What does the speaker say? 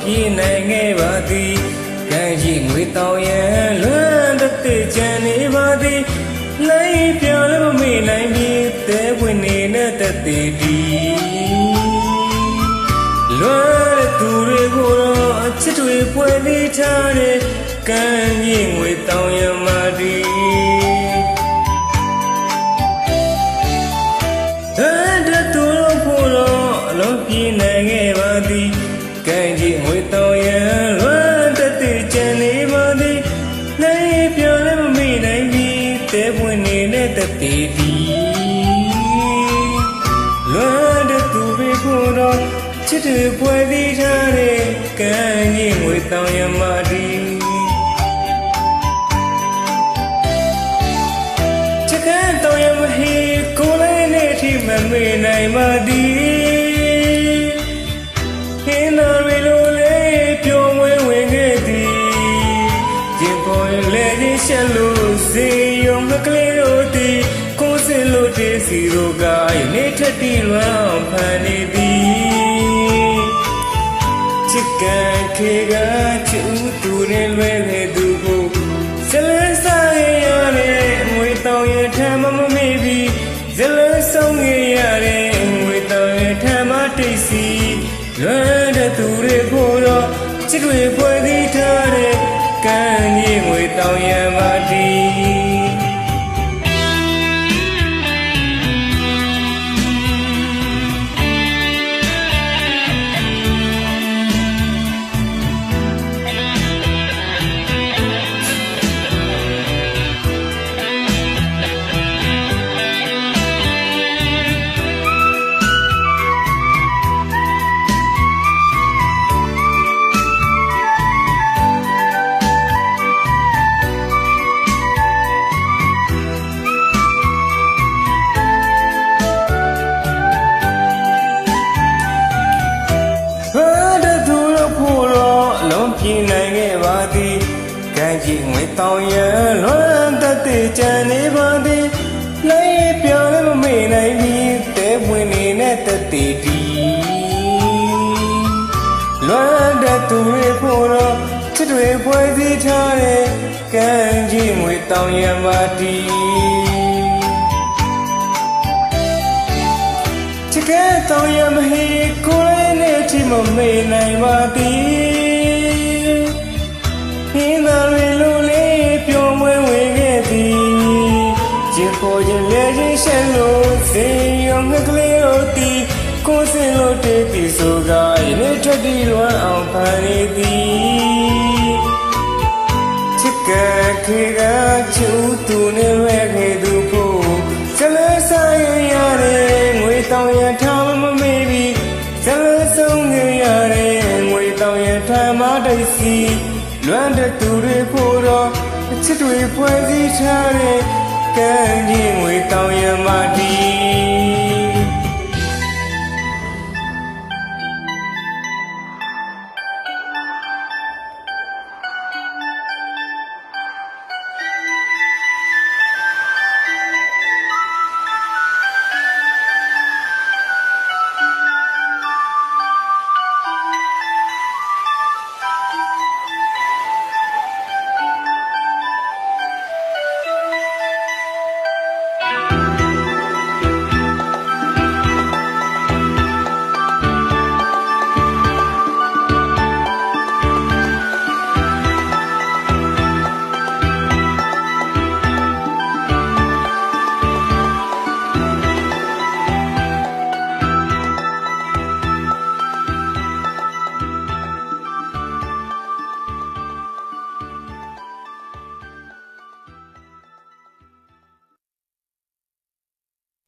ပြေးနိုင်ခဲ့ပါသည်ကံကြီးငွေတောင်းရန်လွမ်းတဲ့ကြံနေပါသည်လိုက်ပြောင်းလည်းမမေ့နိုင်ပြီတဲဝင်နေတဲ့တသေးဒီလွမ်းတဲ့သူတွေကိုတော့အချစ်တွေပွဲသေးထားတဲ့ကံကြီးငွေတောင်းရမှာဒီတဲ့သူတို့ဖို့တော့အလုံးပြေးနိုင်ခဲ့ပါသည်ကံကြီးငွေတောင်းရန်လွမ်းတဲ့ကြံနေပါသည်လိုက်ပြောင်းလည်းမမေ့နိုင်ပြီတဲဝင်နေတဲ့တသေးဒီလွမ်းတဲ့သူတွေကိုတော့ချစ်တွေပွဲသေးထားတဲ့ကံကြီးငွေတောင်းရမှာဒီချစ်ကံတောင်းရမဟေကိုလည်းနဲ့ထိမမေ့နိုင်ပါသည်ဟင်းတော်ရီလိုလေးပျော်မွေးဝင်ခဲ့သည်ရင်ပေါ်လည်းချင်းရှက်လို့စေယုံကလေးတို့သည်ကိုယ်စင်လို့တည်းစီတို့ကနေထက်တီလွမ်းဖန်နေသည်ချစ်ကံခေကချူသူနဲ့လွဲခဲ့သူကိုဇလန်းစားရတဲ့ငွေတောင်းရထမ်းမမေ့ပြီးဇလန်းဆုံးရတဲ့ငွေတောင်းရထမ်းမတိတ်စီလွမ်းတဲ့သူတွေကိုတော့ချစ်တွေပွဲသေးထားတဲ့ကံကြီးငွေတောင်းရပါသည်ပြေးနိုင်ခဲ့ပါသည်ကံကြီးငွေတောင်းရန်လွမ်းတဲ့ကြံနေပါသည်လိုက်ပြောင်းလည်းမမေ့နိုင်ပြီတဲဝင်နေတဲ့တသေးဒီလွမ်းတဲ့သူတွေဖို့တော့ချစ်တွေပွဲစည်းထားတဲ့ကံကြီးငွေတောင်းရန်ပါသည်ချစ်ကဲတောင်းရမဟေကိုယ်လည်းနဲ့ထိမမေ့နိုင်ပါသည်ဟင်းသာရီလိုလေးပျော်မွေးဝင်ခဲ့သည်ချစ်ပေါ်ခြင်းလည်းချင်းရှက်လို့စေယုံကလေးတို့သည်ကိုယ်စင်လို့တည်ပြီးဆိုကနေထက်တီလွမ်းအောင်ဖန်နေသည်ချစ်ကခေကချူသူနဲ့ဝဲခဲ့သူကိုဇလန်းစားရတဲ့ငွေတောင်းရထားမမေ့ပြီးဇလန်းဆုံးရတဲ့ငွေတောင်းရထားမတိတ်စီလွမ်းတဲ့သူတွေဖို့တော့ချစ်တွေပွဲစည်းထားတဲ့ကံကြီးငွေတောင်းရ